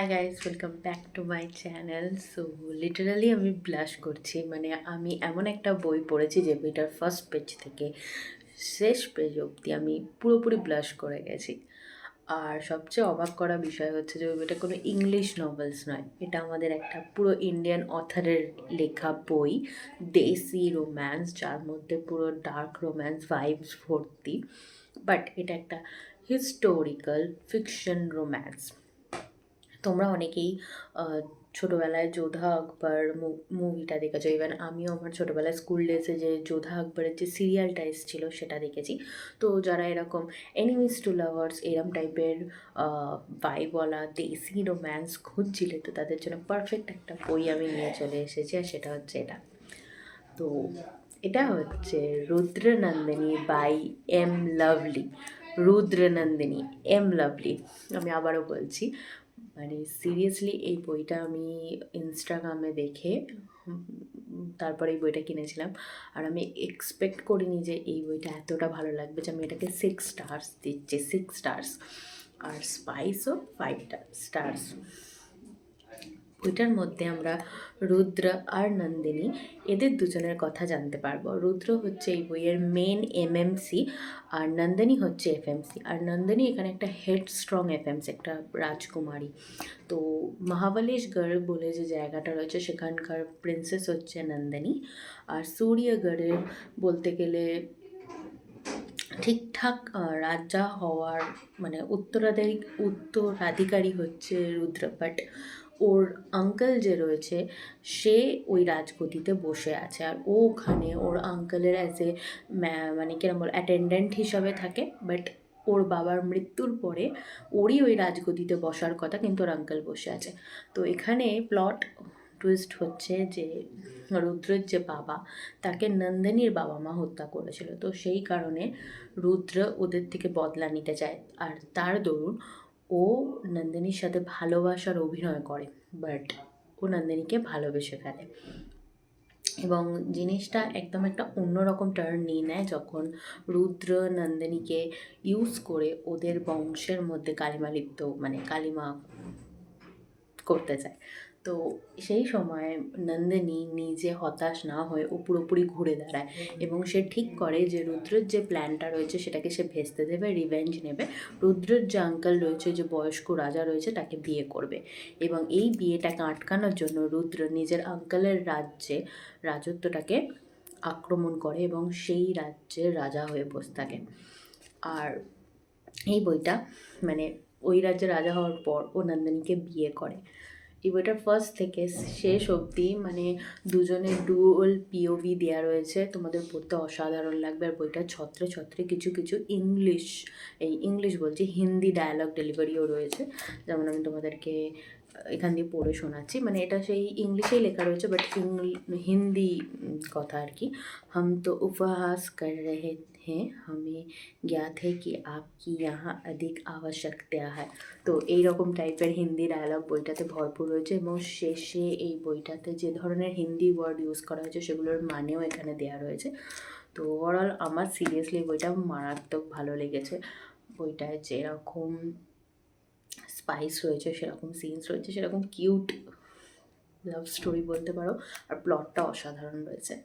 Hi guys, welcome back to my channel. So literally আমি blush করছি, মানে আমি এমন একটা বই পড়েছি যে বইটার ফার্স্ট পেজ থেকে শেষ পেজ অবধি আমি পুরোপুরি ব্লাশ করে গেছি। আর সবচেয়ে অবাক করা বিষয় হচ্ছে যে ওই বইটা কোনো ইংলিশ নভেলস নয়, এটা আমাদের একটা পুরো ইন্ডিয়ান অথারের লেখা বই, দেশি রোম্যান্স, যার মধ্যে পুরো ডার্ক রোম্যান্স ভাইবস ভর্তি। বাট এটা একটা হিস্টোরিক্যাল ফিকশন রোম্যান্স। তোমরা অনেকেই ছোটোবেলায় যোধা আকবর মুভিটা দেখেছো। ইভেন আমিও আমার ছোটোবেলায় স্কুল ডেজে যে যোধা আকবরের যে সিরিয়ালটা এসেছিলো সেটা দেখেছি। তো যারা এরকম এনিমিস টু লাভার্স এরম টাইপের ভাইবওয়ালা দেশি রোম্যান্স খুঁজছিলে, তো তাদের জন্য পারফেক্ট একটা বই আমি নিয়ে চলে এসেছি, আর সেটা হচ্ছে এটা। তো এটা হচ্ছে Rudranandini by M Lovely. Rudranandini M Lovely, আমি আবারও বলছি। মানে সিরিয়াসলি এই বইটা আমি ইনস্টাগ্রামে দেখে তারপরে এই বইটা কিনেছিলাম। আর আমি এক্সপেক্ট করিনি যে এই বইটা এতটা ভালো লাগবে, যে আমি এটাকে 6 স্টার্স দিচ্ছি, 6 স্টার্স। আর স্পাইসও 5 স্টার্স। বইটার মধ্যে আমরা রুদ্র আর নন্দিনী এদের দুজনের কথা জানতে পারবো। রুদ্র হচ্ছে এই বইয়ের মেন এমএমসি, আর নন্দিনী হচ্ছে এফএমসি। আর নন্দিনী এখানে একটা হেড স্ট্রং এফএমসি, একটা রাজকুমারী। তো মহাবলেশগড় বলে যে জায়গাটা রয়েছে সেখানকার প্রিন্সেস হচ্ছে নন্দিনী। আর সূর্যগড়ে বলতে গেলে ঠিকঠাক রাজা হওয়ার মানে উত্তরাধিকারী হচ্ছে রুদ্র, বাট ওর আঙ্কেল যে রয়েছে সে ওই রাজগদিতে বসে আছে, আর ও ওখানে ওর আঙ্কেলের অ্যাজ এ মানে কিরম বল অ্যাটেন্ডেন্ট হিসাবে থাকে। বাট ওর বাবার মৃত্যুর পরে ওরই ওই রাজগদিতে বসার কথা, কিন্তু ওর আঙ্কেল বসে আছে। তো এখানে প্লট টুইস্ট হচ্ছে যে রুদ্রের যে বাবা, তাকে নন্দিনীর বাবা মা হত্যা করেছিল। তো সেই কারণে রুদ্র ওদের থেকে বদলা নিতে চায়, আর তার দরুন ও নন্দিনীর সাথে ভালোবাসার অভিনয় করে, বাট ও নন্দিনীকে ভালোবেসে ফেলে। এবং জিনিসটা একদম একটা অন্যরকম টার্ন নিয়ে নেয় যখন রুদ্র নন্দিনীকে ইউজ করে ওদের বংশের মধ্যে কালিমা লিপ্ত মানে কালিমা করতে চায়। তো সেই সময় নন্দিনী নিজে হতাশ না হয়ে ও পুরোপুরি ঘুরে দাঁড়ায়, এবং সে ঠিক করে যে রুদ্রের যে প্ল্যানটা রয়েছে সেটাকে সে ভেস্তে দেবে, রিভেঞ্জ নেবে। রুদ্রের যে আঙ্কেল রয়েছে, যে বয়স্ক রাজা রয়েছে, তাকে বিয়ে করবে। এবং এই বিয়েটাকে আটকানোর জন্য রুদ্র নিজের আঙ্কেলের রাজত্বটাকে আক্রমণ করে এবং সেই রাজ্যের রাজা হয়ে বসে থাকে। আর এই বইটা মানে ওই রাজ্যের রাজা হওয়ার পর ও নন্দিনীকে বিয়ে করে। এই বইটার ফার্স্ট থেকে শেষ অবধি মানে দুজনের ডুয়াল পিওভি দেওয়া রয়েছে, তোমাদের পড়তে অসাধারণ লাগবে। আর বইটার ছত্রে ছত্রে কিছু কিছু ইংলিশ বলছি, হিন্দি ডায়ালগ ডেলিভারিও রয়েছে, যেমন আমি তোমাদেরকে এখান দিয়ে পড়ে শোনাচ্ছি। মানে এটা সেই ইংলিশেই লেখা রয়েছে, বাট হিন্দি কথা আর কি। हम तो उपहास कर रहे हैं, हमें ज्ञात है कि आपकी यहाँ अधिक आवश्यकता है। তো এইরকম টাইপের হিন্দি ডায়ালগ বইটাতে ভরপুর রয়েছে, এবং শেষে এই বইটাতে যে ধরনের হিন্দি ওয়ার্ড ইউজ করা হয়েছে সেগুলোর মানেও এখানে দেওয়া রয়েছে। তো ওভারঅল আমার সিরিয়াসলি বইটা মারাত্মক ভালো লেগেছে। বইটায় যেরকম স্পাইস রয়েছে, সেরকম সিনস রয়েছে, সেরকম কিউট লাভ স্টোরি বলতে পারো, আর প্লটটা অসাধারণ রয়েছে।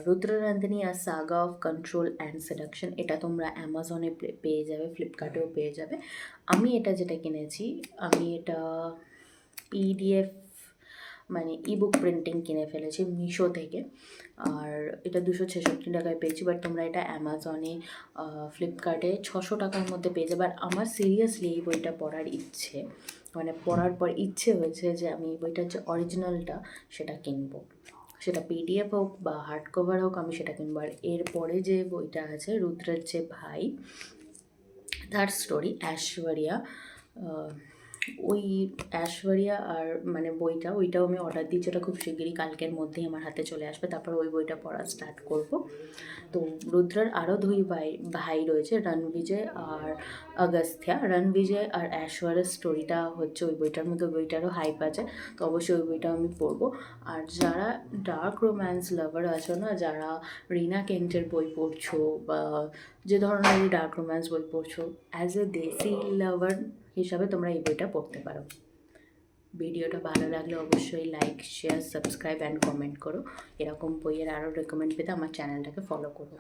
রুদ্রনন্দিনী আর saga of control and seduction, এটা তোমরা অ্যামাজনে পেয়ে যাবে, ফ্লিপকার্টেও পেয়ে যাবে। আমি এটা যেটা কিনেছি, আমি এটা পিডিএফ মানে ইবুক প্রিন্টিং কিনে ফেলেছি মিশো থেকে। আর এটা 266 টাকায় পেয়েছি, বাট তোমরা এটা অ্যামাজনে ফ্লিপকার্টে 600 টাকার মধ্যে পেয়ে যাবে। আর আমার সিরিয়াসলি এই বইটা পড়ার ইচ্ছে, মানে পড়ার পর ইচ্ছে হয়েছে যে আমি এই বইটার যে অরিজিনালটা সেটা কিনবো, সেটা পিডিএফ হোক বা হার্ড কভার হোক, আমি সেটা কিনবো। আর এরপরে যে বইটা আছে রুদ্রের যে ভাই, তার স্টোরি ঐশ্বরিয়া, ওই ঐশ্বরিয়া আর মানে ওইটাও আমি অর্ডার দিয়েছি, ওটা খুব শিগগিরই কালকের মধ্যেই আমার হাতে চলে আসবে, তারপর ওই বইটা পড়া স্টার্ট করব। তো রুদ্রার আরও দুই ভাই রয়েছে, রণবিজয় আর অগস্ত্যা। রণবিজয় আর ঐশ্বরের স্টোরিটা হচ্ছে ওই বইটার মধ্যে, ওই বইটারও হাইপ আছে, তো অবশ্যই ওই বইটা আমি পড়বো। আর যারা ডার্ক রোম্যান্স লাভার আছো না, যারা রিনা কেন্টের বই পড়ছো বা যে ধরনের ডার্ক রোম্যান্স বই পড়ছো, অ্যাজ এ দেশি লাভার হিসাবে তোমরা এই বইটা পড়তে পারো। ভিডিওটা ভালো লাগলে অবশ্যই like, share, subscribe and comment করো। এরকম বইয়ের আরও রেকমেন্ড পেতে আমার চ্যানেলটাকে ফলো করো।